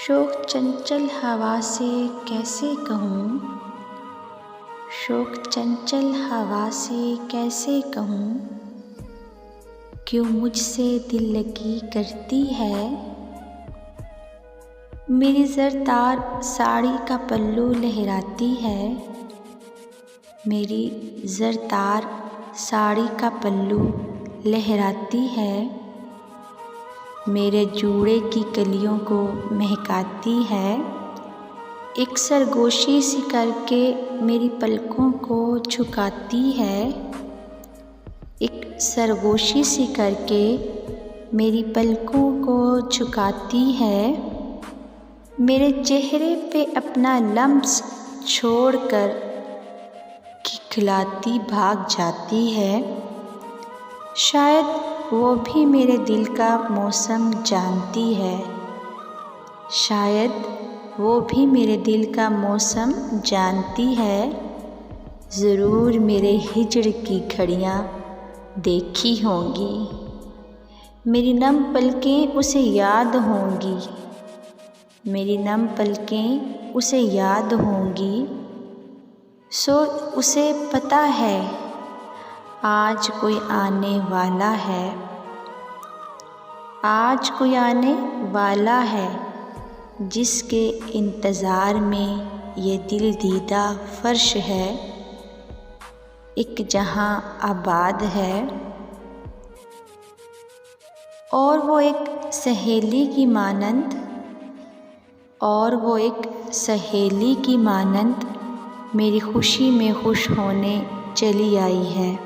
शोक चंचल हवा से कैसे कहूँ, शोक चंचल हवा से कैसे कहूँ, क्यों मुझसे दिल लगी करती है। मेरी ज़रदार साड़ी का पल्लू लहराती है, मेरी ज़रदार साड़ी का पल्लू लहराती है। मेरे जूड़े की कलियों को महकाती है, एक सरगोशी सी करके मेरी पलकों को झुकाती है। एक सरगोशी सी करके मेरी पलकों को झुकाती है। मेरे चेहरे पे अपना लम्स छोड़कर खिलखिलाती भाग जाती है। शायद वो भी मेरे दिल का मौसम जानती है, शायद वो भी मेरे दिल का मौसम जानती है। ज़रूर मेरे हिजड़ की घड़ियाँ देखी होंगी, मेरी नम पलकें उसे याद होंगी, मेरी नम पलकें उसे याद होंगी। सो उसे पता है आज कोई आने वाला है, आज कोई आने वाला है, जिसके इंतज़ार में ये दिल दीदा फ़र्श है। एक जहां आबाद है और वो एक सहेली की मानंद, और वो एक सहेली की मानंद मेरी खुशी में खुश होने चली आई है।